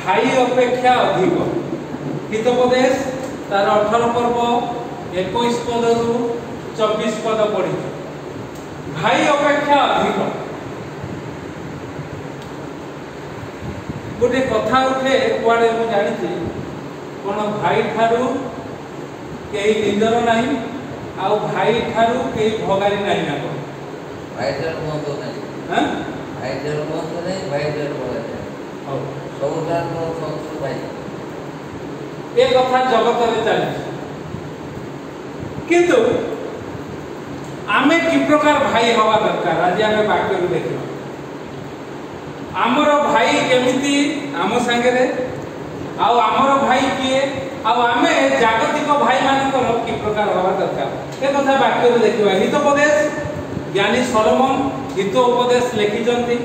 भाई अपेक्षा अधिक हितोपदेश तार 18 पर्व 21 पद रु 24 पद पढ़ी भाई अपेक्षा अधिक गोटे कथा उठे कुआड़े मु जानी कौन भाई ठारू कई निजर नहीं आउ भाई ठारू कई भगारी नहीं ना को भाई ठारू बंद नहीं हां भाई ठारू बंद नहीं भाई ठारू भगारी हां सबटा तो भाई ए कथा जगत रे चली किंतु आमे कि प्रकार भाई हवा दरकार आज आमे वाक्य देखिबा आमर भाई केमिति आम संगे रे आउ आमर भाई किए आउ आमे जागतिक भाई मानकर कि प्रकार हवा दरकार ए कथा वाक्य देखिबा हितोपदेश ज्ञानी सलोमन हितोपदेश लिखिजंती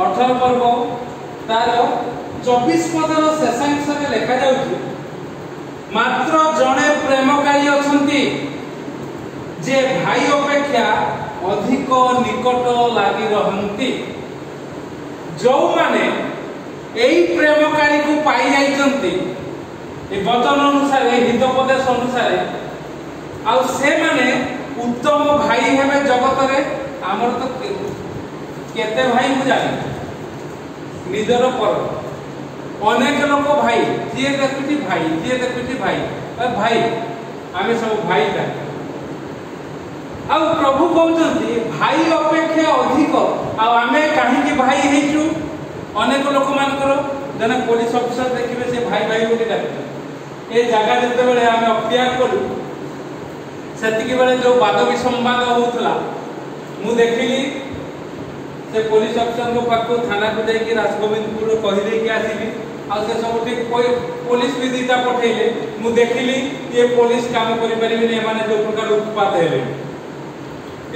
18 पर्व तार 24 पदर शेषांश रे लिखा जाउची मात्र जणे प्रेमकारी अछंती जे भाई अपेक्षा अधिक निकट लागि रहंती जो माने एई प्रेमकारी को पाई जाइचंती ए वचन अनुसार हितोपदेश अनुसार आ से माने उत्तम भाई हेबे जगत रे हमर तो केते भाई मु जानि निजर पर अनेक लोक भाई जे देखुची भाई भाई आमे सब भाई का आ प्रभु कहउचंती भाई अपेक्षा अधिक आ आमे काहे कि भाई हेचु अनेक लोक मानकर जने पुलिस अफसर देखिबे से भाई भाई बोली डाके ए जागा जते बेले आमे अख्तियार करू सेतिकी बेले जो वाद विसंवाद होतला मु देखिली से पुलिस अफसर को पाको थाना को जाई कि राजगोविंदपुर कहि दे कि आसीबी आ से सब ठीक कोई पुलिस भी दीता पठेले मु देखिली ये पुलिस काम करि परिबे ने माने जो प्रकार उत्पाद हेले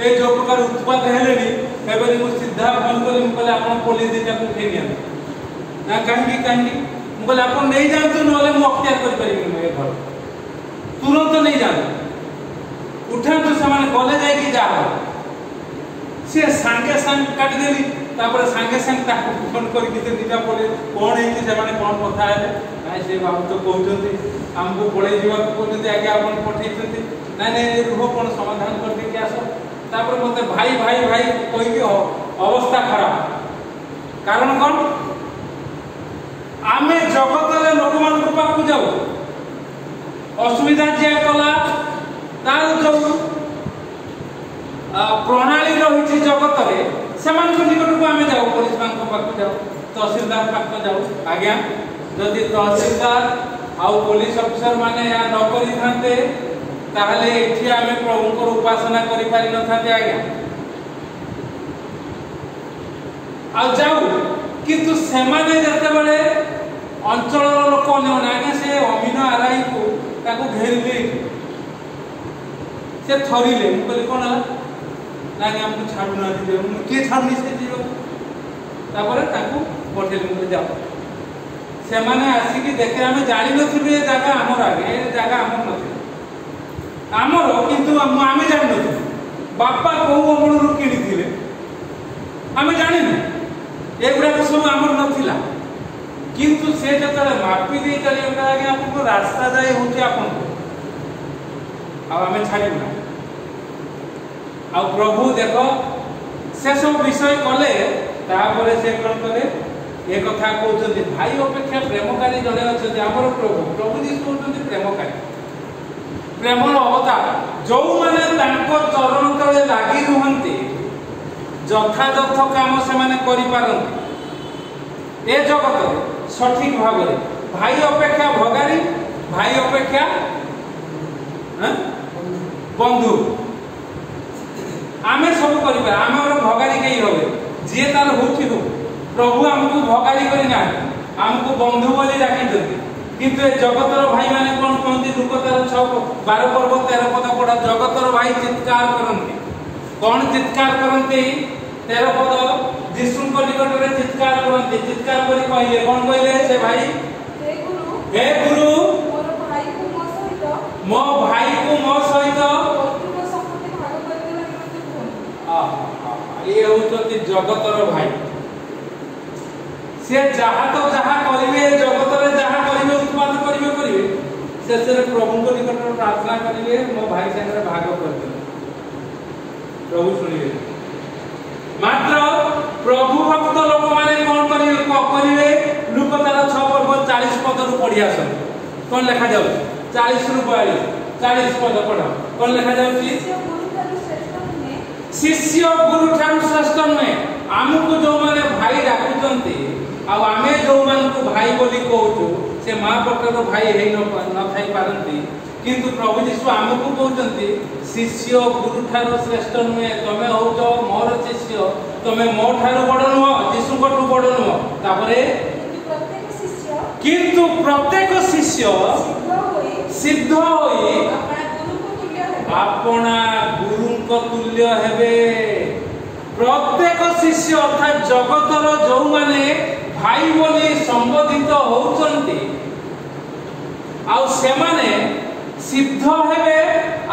ए जो प्रकार उत्पाद हेले नी एबे मु सीधा फोन करी मु कहले आपण पुलिस दीता को उठे निया ना काहे मु कहले आपण नहीं जानतो नले मु अख्तियार करि परिबे ने घर तुरंत नहीं जान उठा तो सामान कॉलेज जाई कि जा से संगे संग काट देली तापर संगे संग ताको फोन करी कि दिटा बोले कोन हेति से माने कोन कथा है नाइ से बाबू तो कहउचंती हमको पळे जीवा को कहउचंती आगे आपण पठेइचंती नाइ रुहो कोन समाधान कर दे के आसो तापर मते भाई कहि के अवस्था खराब कारण कोन आमे जगत रे लोक मान को पाकु जाऊ असुविधा जे कला तार जो प्रणाली रही जगत रे सेमान को निकट को आमे जाऊ पुलिस मान को पाक जाऊ तहसीलदार पाक जाऊ आज्ञा जदि तहसीलदार आउ पुलिस अफसर माने या न करि थांते ताहले एठी आमे प्रभु को उपासना करि पारि न थाते आज्ञा आ जाऊ किंतु सेमाने जते बेले अंचल लोक न आज्ञा से अमीन आराई को ताको घेर दे से थरीले मु कहली कोन नागे हमको छाडू ना दियो के छाडनी से दियो तापर ताकू पठेल मु जाओ से माने आसी कि देखे हम जानि नथिबे जागा हमर आगे ए जागा हमर नथि हमर किंतु आमे जानि नथि बापा को अमर रु किनि थिले आमे जानि न एगुडा सब हमर नथिला किंतु से जतले मापी दे चली आगे आपको रास्ता जाय होची आपन आ आमे छाडी ना आ प्रभु देखो से सब विषय कले तापर से कोन करे ए कथा कहउछथि भाई अपेक्षा प्रेमकारी जने अछि हमर प्रभु जी कहउछथि प्रेमकारी प्रेमर अवतार जो माने तांको चरण तले लागि रुहंती यथार्थ काम से माने करि पारंती ए जगत सठिक भाव रे भाई अपेक्षा भगारी भाई अपेक्षा बंधु आमे सब करिबा हमर भगारी केई होबे जे तार होछि हो प्रभु हमको भगारी करि ना हमको बंधु बोली डाकी दते किंतु ए जगतर भाई माने कोन कहंती दुकतार 12 पर्व 13 पद पढा जगतर भाई चित्कार करंती कोन चित्कार करंती 13 पद यीशु को निकट रे चित्कार करंती चित्कार करी कहले कोन कहले से भाई हे गुरु मो भाई को मो सहित ये होचती जगतर भाई से जहा तो जहा करिवे विषय प्रभु को निकट प्रार्थना करेंगे मो भाई संगे भाग कर प्रभु सुनिए मात्र प्रभु भक्त लोक माने कौन करेंगे लुक तार 6 पर्व 40 पद रु पढ़ी आसन कौन लिखा जाउ 40 रु 40 पद पढ़ कौन लिखा जाउ शिष्य गुरु ठारू श्रेष्ठ नुहे आमको जो माने भाई डाकुचंती आ आमे जो मान को भाई बोली कहूचु से मां प्रकार भाई हे न थाई पारंती किंतु प्रभु यीशु आमको कहउचंती शिष्य गुरु ठारू श्रेष्ठ नुहे तमे होचो मोर शिष्य तमे मो ठारू बड़ नुह यीशु को बड़ नुह तापरे किंतु प्रत्येक शिष्य सिद्ध होई अपना गुरु को तुल्य हेबे प्रत्येक शिष्य अर्थात जगतर जो माने भाई बोली संबोधित होउचंती आउ से माने सिद्ध हेबे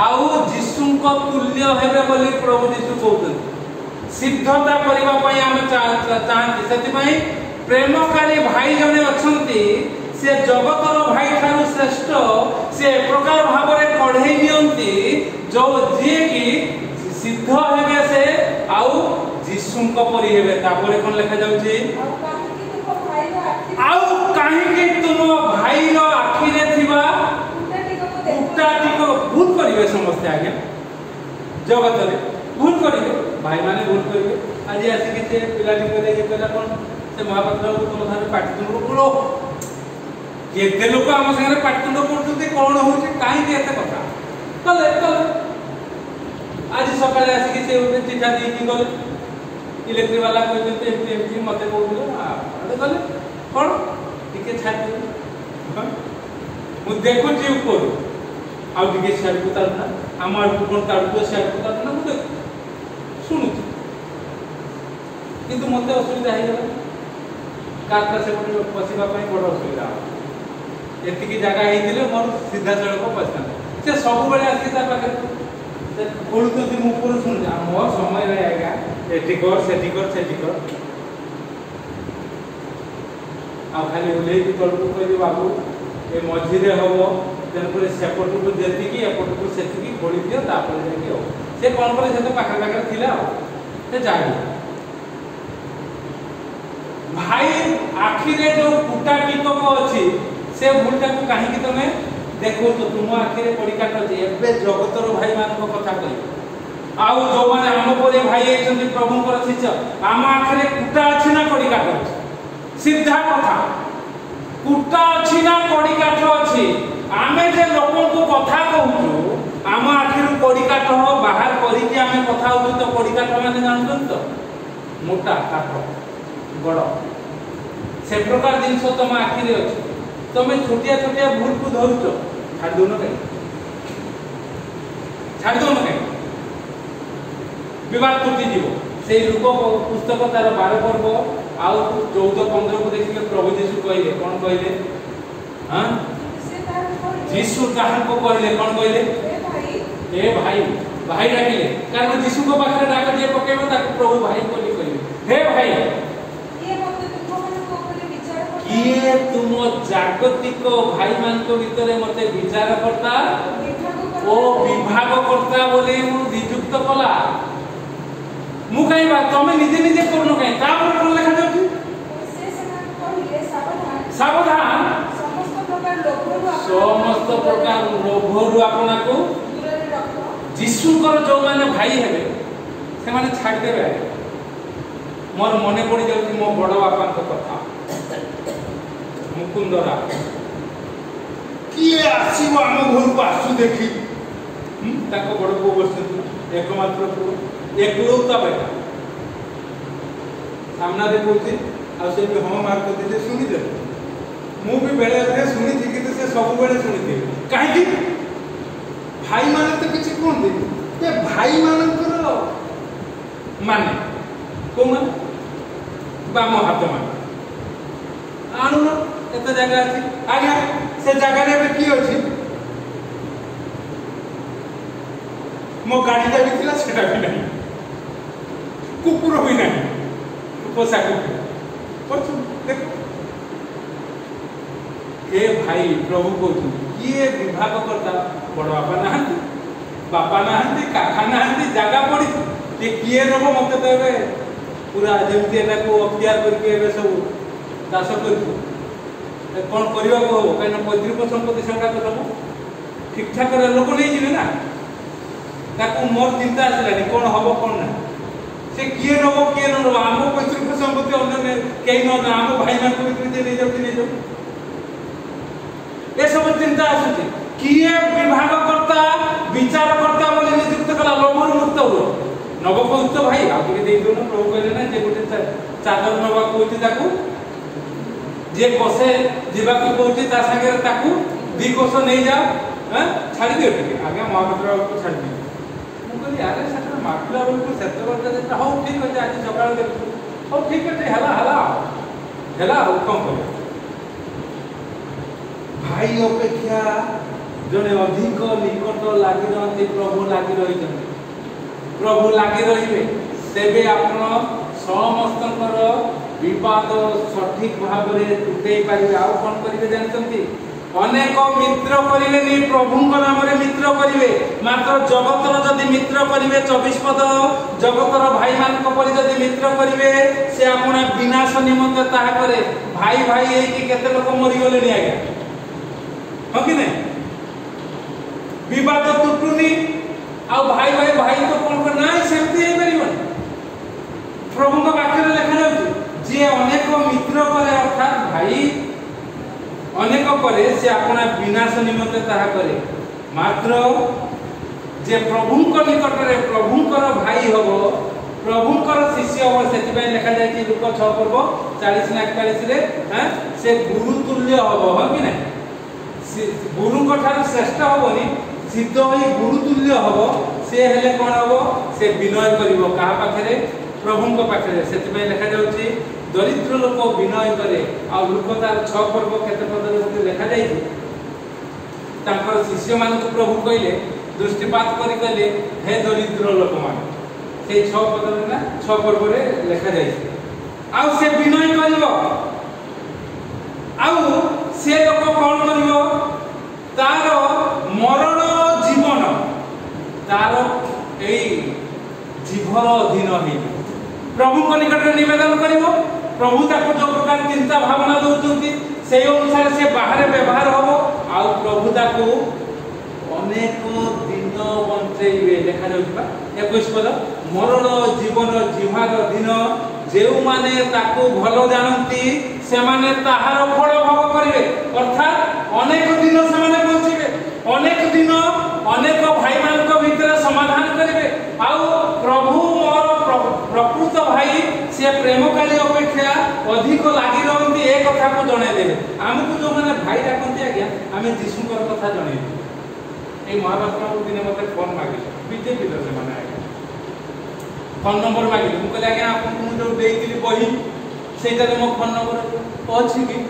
आउ यीशु को तुल्य हेबे बोली प्रभु यीशु कहउचंती सिद्धता करिबा पई हम चाहंती सेति पई प्रेमकारी भाई जने अछंती से जगतर भाई ठारू श्रेष्ठ से प्रकार भाव में कढ़ई नियंती जो जी की सिद्ध हेबे से आउ यीशु को परि हेबे तापरे कोन लिखा जाउची आउ काहे कि तुम भाई रो आखि रे थिबा उटाटी को भूल करिवे समस्त आगे जगत रे भूल करिवे भाई माने भूल करिवे आज आसी कि से पिलाटी करे ये कहला कोन से महापात्र को तुम थारे पाटितुंड बोलो केते लोक हम संगे पाटितुंड करथुते कोन होची काहे कि एते कथा कले आज सकाळे आसी कि से उठे चिठा दी कि गले इलेक्ट्रिक वाला कहते एमपी मते बोललो आडे गले कोन टिके छाती मु देखु जी ऊपर आ टिके छाड़ को तारना हमर कोन तारको छाड़ को तारना मु देख सुनु किंतु मते असुविधा हे गेला काटा से पसिबा पई बड़ असुविधा एति की जगह हेतिले मोर सीधा सड़क पछता से सब बेले आसी ता पाखे से बोलु तो दिन ऊपर सुन जा मोर समय रे आएगा एटी कर सेटी कर आ खाली उले की तळको कहि बाबू ए मझी रे हबो जन पर सेपट को देती की एपट को सेती की खोली दियो तापर जाके हो से कोन करे से तो पाखे थिला से जाई भाई आखि रे जो कुटा टिकक अछि से भूलटा को काहे कि तमे देखो तो तुम आखि रे पड़ी काट अछि एबे जगतर भाई मान को कथा कहि आउ जो माने हम परे भाई एछन प्रभु कर शिष्य आम आखि रे कुटा अछि ना पड़ी काट अछि सीधा कथा कुटा अछि ना पड़ी काट अछि आमे जे लोकन को कथा कहू आम आखि रे पड़ी काट हो बाहर करी कि आमे कथा होउ तो पड़ी काट माने जानछन तो मोटा काट बड़ से प्रकार जिनस तुम आखि रे अछि तुम छोटिया छोटिया भूल को धरुच छाड़ दो न कहीं विवाद टूटी जीव से लोक पुस्तक तार 12 पर्व आउ 14-15 को देखिए प्रभु यीशु कहले कौन कहले हां यीशु कहां को कहले कौन कहले ए भाई भाई डाकिले कारण यीशु को पाखरे डाक जे पकेबो ताको प्रभु भाई बोली कहले हे भाई किए तुम जागतिक भाई मान को भीतर मते विचार करता ओ विभाग करता बोले मु नियुक्त कला मु कहिबा तमे निजे निजे करनो कहि तापर कोन लेखा जाउची सावधान समस्त प्रकार लोभरु आपना को यीशु कर जो माने भाई हेबे से माने छाड़ देबे मोर मने पड़ी जाउची मो बड़ बापा को कथा मुकुंदरा किए आसीबो हम घर को आसु देखि ताको बड़ को बसत एकमात्र को एकलौता बेटा सामना देखौची आ से भी हम मार को दे सुनि दे मु भी बेले बेले सुनि थी कि से सब बेले सुनि थी काहे कि भाई माने तो किछि कोन दे ते भाई मानकर माने कोन बाम हाथ माने आनु एते जगह अछि आज्ञा से जगह रे की अछि मो गाड़ी ता बिथिला सेटा भी नहीं कुकुर भी नहीं पोसा कुकुर पछु देखो हे भाई प्रभु कहते किए विभाग करता बड़ बापा नहांती बापा नहांती काका नहांती जगह पड़ी ये किए नब मत तो ए पूरा जमी अख्तियार करके सब चाष कर कौन करने को हम कहीं पैतृक संपत्ति से सब ठीक ठाक लोक नहीं जी ना मोर चिंता आसलानी कौन हम कौन ना से किए नब किए न नब आम पैतृक संपत्ति अन्य कहीं न आम भाई मान नहीं जाऊ ये सब चिंता आसुची किए विभाग करता विचार करता बोली नियुक्त कला लोभर मुक्त हो नब कौच भाई आगे दे दो ना प्रभु कहले ना जे गोटे चादर नवा कहते ताकू जे कोसे जीवा को कहते ता संगे ताकू दी कोस नहीं जाओ हां छाड़ी दियो ठीक आगे महापात्र को छाड़ी दियो मु कहली अरे सकर माटला बोल को सेट करता हो ठीक है आज सकाळ दे हो ठीक है हला हो कम कर भाई अपेक्षा जने अधिक निकट लागि रहते प्रभु लागि रहिबे तेबे आपण समस्तकर विवाद सठिक भाव में तुटै पारिबे आ कोन करिवे जानतंती अनेक मित्र करिवे नि प्रभुଙ୍କ नाम रे मित्र करिवे मात्र जगतर जदि मित्र करिवे 24 पद जगतर भाई मान को परि जदि मित्र करिवे से आपण विनाश निमंत ताहा करे भाई भाई ए कि केते लोक मरि गेले नि आगे हो कि नहीं विवाद तुटुनी आ भाई भाई भाई तो कोन को नाही सेमती हे परिबन प्रभु का वाक्य लिखा जाउची जे अनेक मित्र करे अर्थात भाई अनेक करे से अपना विनाश निमंत ताहा करे मात्र जे प्रभु को निकट रे प्रभु कर भाई हबो प्रभु कर शिष्य हो सेति पय लिखा जायछि लूक 6 पर्व 40 ना 41 रे हां से गुरु तुल्य हबो हो कि नहीं गुरु को ठार श्रेष्ठ हबोनी सिद्ध होई गुरु तुल्य हबो से हेले कोन हबो से विनय करिवो कहा पाखरे प्रभु को पाखरे सेति पय लिखा जाउछि दरिद्र लोक विनय करे आ लोक तार 6 पर्व केते पद रे लिखा जायछि तांकर शिष्य मान को प्रभु कहले दृष्टिपात करि कहले हे दरिद्र लोक मान से 6 पद रे ना 6 पर्व रे लिखा जायछि आ से विनय करिवो आ से लोक कोन करिवो तार मरण जीवन तार ए जीवर अधीन हे प्रभु को निकट रे निवेदन करिवो प्रभु ताको जो प्रकार चिंता भावना दउचंती से अनुसार से बाहर व्यवहार होबो आ प्रभु ताको अनेक दिन बंचैबे देखा जाउबा 21 पद मरण जीवन जीवार दिन जेउ माने ताको भलो जानंती से माने ताहार फल भोग करिवे अर्थात अनेक दिन से माने बंचिबे अनेक दिन अनेक भाई मान को भीतर समाधान करिवे आ प्रभु मोर प्रकृत भाई से प्रेम काली अपेक्षा अधिक लागि रहंती ए कथा को जणाई देबे हमकु जो माने भाई डाकंती आज्ञा हमें यीशुकर कथा जणाई ए महाराष्ट्र को दिने मते फोन मागे बीजेपी तो से माने आज्ञा फोन नंबर मागे मु कहले आज्ञा आपन को जो देइतिली बही सेटा रे मो फोन नंबर अछि कि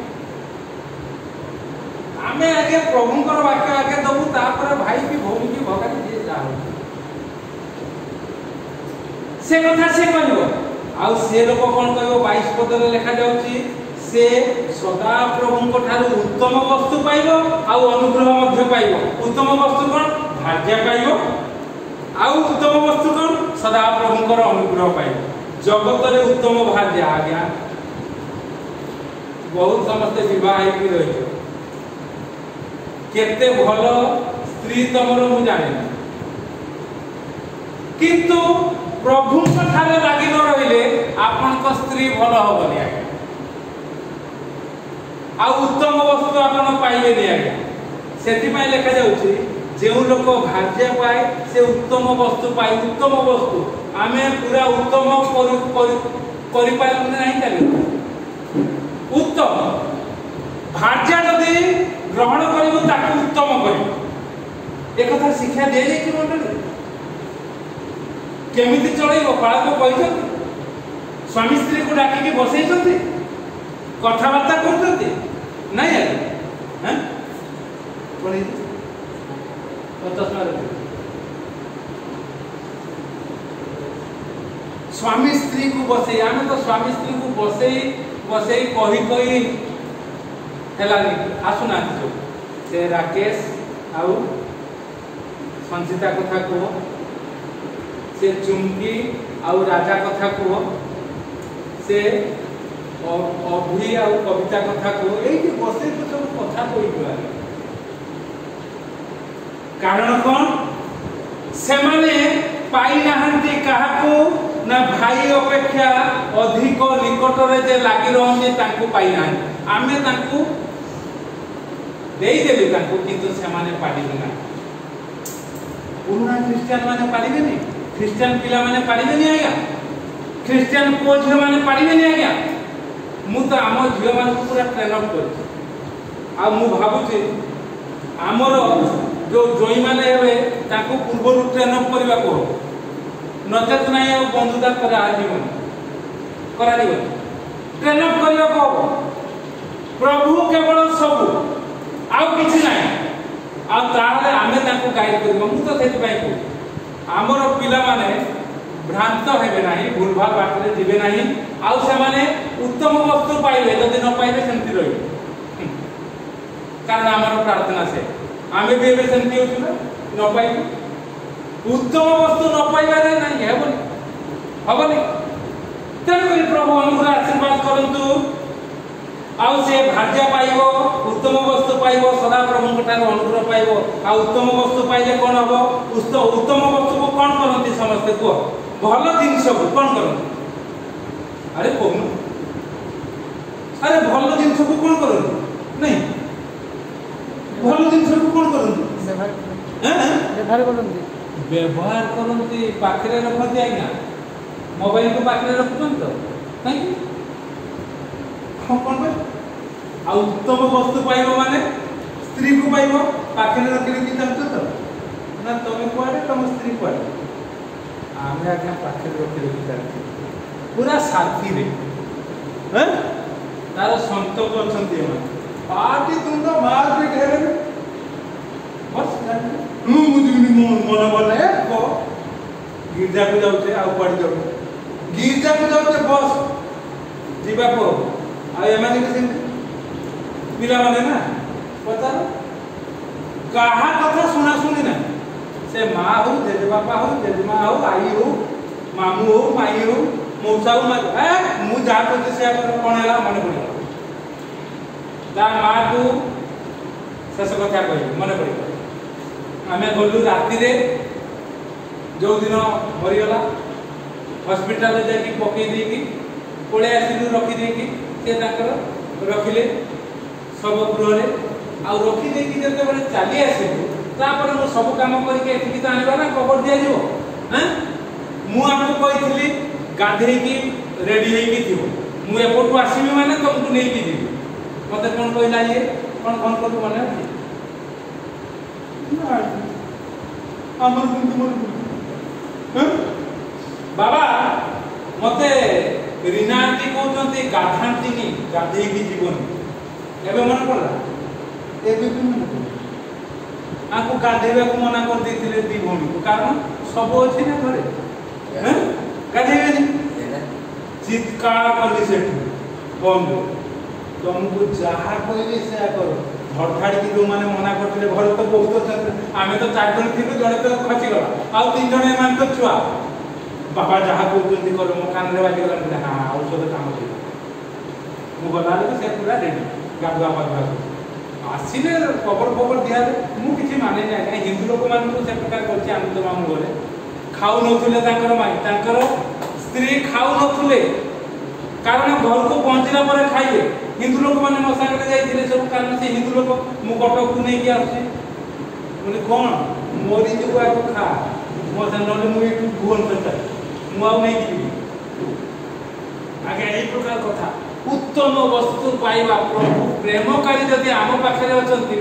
आमे आगे प्रभुकर वाक्य आगे दबु तापर भाई की भौणी की भगाई जे जा से कथा से कहबो आ से लोक कोन कहबो 22 पद रे लिखा जाउची से सदा प्रभु को ठारू उत्तम वस्तु पाइबो आ अनुग्रह मध्य पाइबो उत्तम वस्तु कोन भाग्य पाइबो आ उत्तम वस्तु कोन सदा प्रभु को अनुग्रह पाइबो जगत रे उत्तम भाग्य आ गया बहुत समस्त विवाह की रहियो केते भलो स्त्री तमरो मु जाने किंतु प्रभु को ठारे लागि न रहिले आपन को स्त्री भलो होबनी आगे आ उत्तम वस्तु आपन पाइबे नि आगे सेति पय लिखा जाउची जेउ लोक भाग्य पाए से उत्तम वस्तु पाए उत्तम वस्तु आमे पूरा उत्तम करि पाइलु नहीं ताले उत्तम भाग्य जदि ग्रहण करिवो ताकू उत्तम करिवो एक कथा शिक्षा दे जे कि मंडली केमिति चलैबो पाळको कहिसथि स्वामी स्त्री को डाकी के बसैसथि कथा बार्ता करथथि नहीं है हैं कोनी पचास मारे स्वामी स्त्री को बसै आमे तो स्वामी स्त्री को बसै कहि हेलानी आसुना जो से राकेश आउ संचिता कथा को से चुमकी आउ राजा कथा को से अभि आउ कविता कथा को एई बसे तो सब कथा कोई कारण कौन से माने पाई नाहंती काहाको ना भाई अपेक्षा अधिक निकटरे जे लागि रहंती तांको पाई नाही आमे तांको देई देबे तांको किंतु से माने पाडिबे ना पुराना क्रिश्चियन माने पाडिबे नि क्रिश्चियन पिला माने पाडिबे नि आया क्रिश्चियन को झियो माने पाडिबे नि आया मु तो आम झियो मान पूरा ट्रेन अप कर आ मु भाबुची आमर जो जोई माने हेबे ताको पूर्व ट्रेन अप करबा को नचेत नहीं बंधुता करा जीवन करा जीवन ट्रेन अप करबा को प्रभु केवल सब आउ किछि नाही आ ताले आमे ताको गाइड करबो मु तो सेति पाई को हमर पिला माने भ्रांत हेबे नाही भूल भाल बाटरे जिबे नाही आउ से माने उत्तम वस्तु पाइबे जदि न पाइबे सेंति रही कारण हमर प्रार्थना से आमे भी एबे सेंति होछु ना न पाइबे उत्तम वस्तु न पाइबारे नहीं हेबनी तेणु कर प्रभु हमको आशीर्वाद करंतु आउ से भाग्य पाइबो उत्तम वस्तु पाइबो सदा प्रभु ठार अनुग्रह पाइबो आ उत्तम वस्तु पाइले कोन हबो उत्तम वस्तु को कोन करंती समस्त को भल जिंस को कोन करंती अरे कोन अरे भल जिंस को कोन करंती नहीं भल जिंस को कोन करंती व्यवहार करते पाखरे रखते आज्ञा मोबाइल को पाखरे रखुन तो नहीं कौन आ उत्तम वस्तु पाइबो माने स्त्री को पाइबो पाखरे रखले कि जानतो तो ना तुम कुआडे तुम स्त्री कुआडे आमे आज्ञा पाखरे रखले कि जानतो पूरा साथी रे हैं तार संतोष अछंती पार्टी तुम तो मार पे घेरे बस मुझे मन बने को गिरजा को जाउछे आ पड़ जाउ गिरजा को जाउछे बस जीवा को आ एमाने के सिन पिला माने ना पता कहा कथा सुना सुनी ना से मां हो जेजे बापा हो जेजे मां हो आई हो मामू हो माई हो मौसा हो ए मु जा को से कोन हैला मन पड़े ता मां को शेष कथा कहि मन पड़े आमे गलु राति रे जो दिन मरिगला हॉस्पिटल रे जाकी पकई दे की पळे आसिलु रखी दे की से ताकर रखिले सब गृह रे आ रखी दे की जते बळे चाली आसिलु तापर मो सब काम करी के एठी त आनिबा ना कवर दिया जिवो हैं मु आपको कहितली गाधे की रेडी हे की थिबो मु एपोटू आसीबी माने तुमको नै की दिबी मते कोन कहला ये कोन कोन को माने अछि हमर बिंदु मन बाबा मते रिनांती कहउतंती गाधांतीनी गाधे की जीवन एबे मन पड़ला एबे भी मन आको गाधेबे को मना कर देथिले दी भूमि कारण सब अछि ना घरे हैं गाधेबे चित्कार करली सेठ बंद तुमको जहा कहले से करो धड़धाड़ की जो माने मना करथिले घर तो बहुत आमे तो 4 जन थिलु जणे तो खची गला आ 3 जण एमान तो छुआ बाबा जहा कहउतंती कर मो कान रे बाजी गला हां औषध काम छै मु गला रे से पूरा रेडी गाबा बाबा आसीले कबर दिया मु किछि माने नै काई हिंदू लोक मान को से प्रकार करछि आम तो मामू गले खाउ नथुले ताकर माई ताकर स्त्री खाउ नथुले कारण घर को पहुंचला पर खाइबे हिंदू लोक माने मो संगे जाइथिले सब कारण से हिंदू लोक मु कटक को नै कि आछि बोले कोन मोरी जो को खा मो संगे मु एटू भुवन करता मु आ नै कि आगे एई प्रकार कथा उत्तम वस्तु पाइबा प्रभु प्रेमकारी जदि आम पाखरे अछंती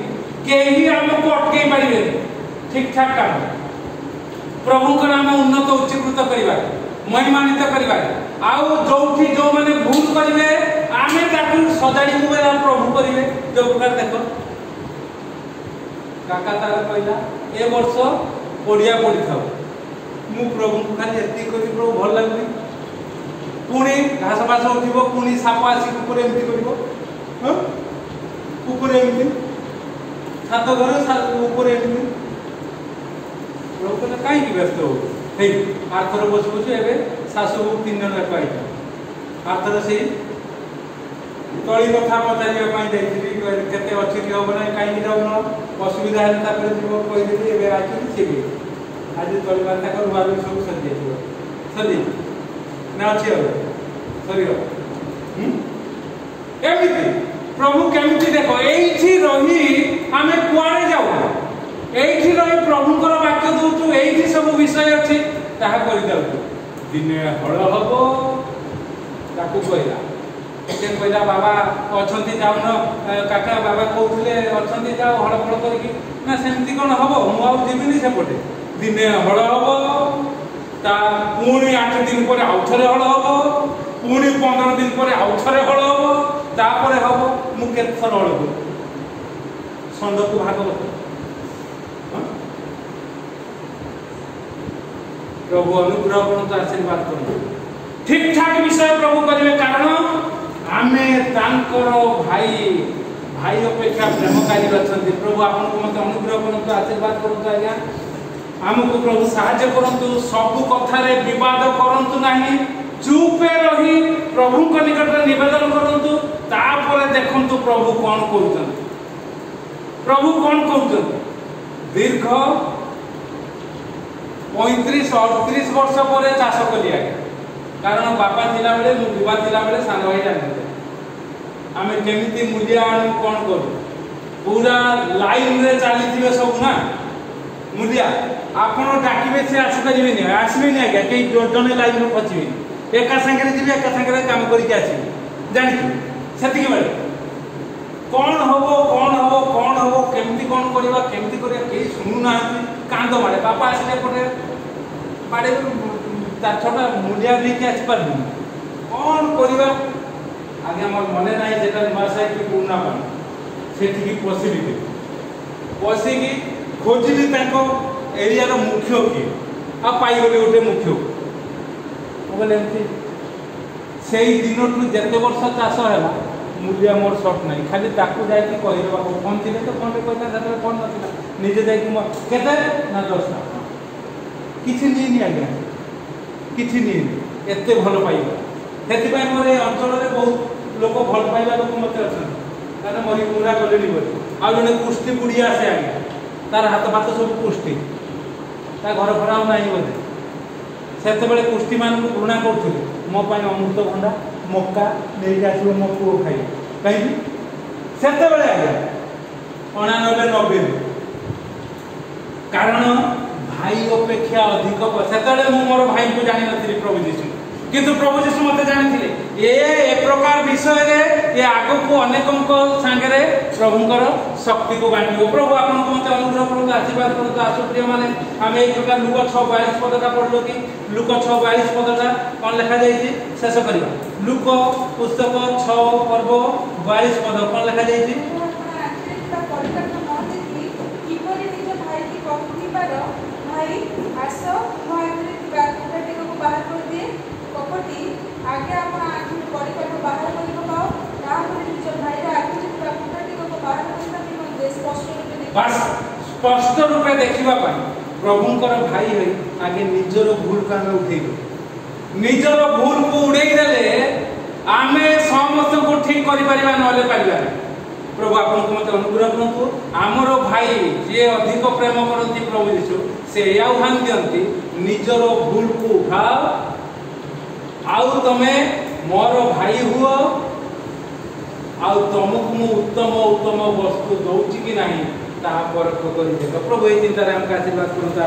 केही हमको अटकै पारिबे ठीक ठाक काम प्रभु को नाम उन्नत उच्चीकृत करिबा महिमान्वित करिबा आउ जोठी जो माने भूल करिवे आमे ताकू सजाडी मुबेला प्रभु करिवे जो प्रकार देखो काका तार कहला ए वर्ष पडिया पडी थाओ मु प्रभु को खाली एति करी प्रभु भल लागली पुणी घास बास उठिबो पुणी साप आसी कुकुर एमती करिवो हां ऊपर एमती छात घर ऊपर एमती प्रभु कहले कहीं व्यस्त हो आरथर बसु बसु एवं शाशु 3 जन जाक आई आरथर से तली कथा पचारे केते अच्छी हम ना कहीं जाऊन असुविधा है कहीदेली ए आज सी आज चलबार रुआ रुई सब सरी जाइए सरी ना अच्छी सरी एमती प्रभु केमती देख ये रही आम कुआड़े जाऊ ये रही प्रभुंर वाक्य दौचु ये सब विषय अच्छी दिने हल हम ताकू कहला से कहला बाबा अच्छा जाऊन काका बाबा कहते अच्छा जाओ हल फल करना सेमती कौन हम मुझे सेपटे दिने हल हम पुणी 8 दिन पर आउ थे हल हम पुणी 15 दिन पर आउ थे हल हम तापर हम मुझे थर हल कर षंड को भाग प्रभु अनुग्रह करते आशीर्वाद कर ठीक ठाक विषय प्रभु करेंगे कारण आमे तांकर भाई भाई अपेक्षा प्रेमकारी अच्छा प्रभु आपको मत अनुग्रह करते आशीर्वाद करते आज्ञा आमको प्रभु साहाय्य करंतु सब कथारे विवाद करंतु नाही चुपे रही प्रभु को निकट निवेदन करंतु तापर देखंतु प्रभु कौन कहउछन प्रभु कौन कहउछन दीर्घ 35-38 वर्ष पर चाष कली आगे कारण बापा थिला बेले मु बुआ थिला बेले सान भाई जानते आमे केमिति मूल्य आनु कोन करू पूरा लाइन रे चली सब ना मूल्य आपण डाकिबे से आसी परिबे नि आसीबे नि आगे के जने लाइन में पचिबे एका संगे जीबे एका संगे काम करि के आसी जानि सेति के बेले कौन हबो केमती कौन करबा केमती करिया के सुनु ना कांद मारे बापा आसले पटे पाड़े तार छोटा मूल्य लेके आसी पारबू कौन करबा आगे हमर मने नाही जेटा मासाई की पुरना पान सेठी की पसिली पसी की खोजली ताको एरिया रो मुख्य की आ पाई गले ओटे मुख्य बोले एमती सेई दिनटू जते वर्ष चाष हैला मूल्य मोर शॉर्ट नहीं खाली ताकू जाई की कहि देबा फोन थिले तो फोन रे कहता जते फोन नथिला निजे जाई की केते ना 10 टा किछि नहीं आज्ञा किछि नहीं एते भल पाइबा सेति पय मोर ए अंचल रे बहुत लोक भल पाइबा लोक मते अछन कारण मरी पूरा गलेली बोली आ जने कुष्टी बुढ़िया आसे आज्ञा तार हाथ बात सब कुष्टी ता घर भराव नाही बोले सेते बेले कुष्टी मान को घृणा करथुले मो पाई अमृत भंडा मक्का नहीं आसो मो पुओ खाई कहीं सेते बेले आज्ञा 89-90 कारण भाई अपेक्षा अधिक सेते मु मोर भाई को जानि नथिली प्रभु यीशु किंतु प्रभु यीशु मते जानिथिले ए प्रकार विषय रे ए आगो को अनेकंक संगे प्रभुंकर शक्ति को बांटिबो प्रभु आपन को मते अनुग्रह करतो आशीर्वाद करतो आसुप्रिय माने आमे एक प्रकार लुक 6:42 पदका पढलो कि लुक 6:42 पदका कोन लिखा जाईछि शेष करबा लुक पुस्तक 6 पर्व 42 पद कोन लिखा जाईछि भाई आसो भाई बाकी को बाहर कर दिए कपटी आगे आपण आखि परिकट बाहर कर पाओ तापर निज भाई रा आखि बाकी को बाहर करता कि स्पष्ट रूपे बस स्पष्ट रूपे देखिबा पाई प्रभुंकर भाई होई आगे निजरो भूल का में उठेइबो निजरो भूल को उड़ेई देले आमे समस्त को ठीक करि परिबा नले परिबा प्रभु आपन को मते अनुग्रह करंतु हमरो भाई जे अधिक प्रेम करंती प्रभु यीशु से आह्वान दियंती निजरो भूल को उठाओ आउ तमे मोर भाई हुओ आउ तुमको मु उत्तम उत्तम वस्तु दउची कि नाही ता परख करि देखो प्रभु ए चिंता रे हमका आशीर्वाद करंता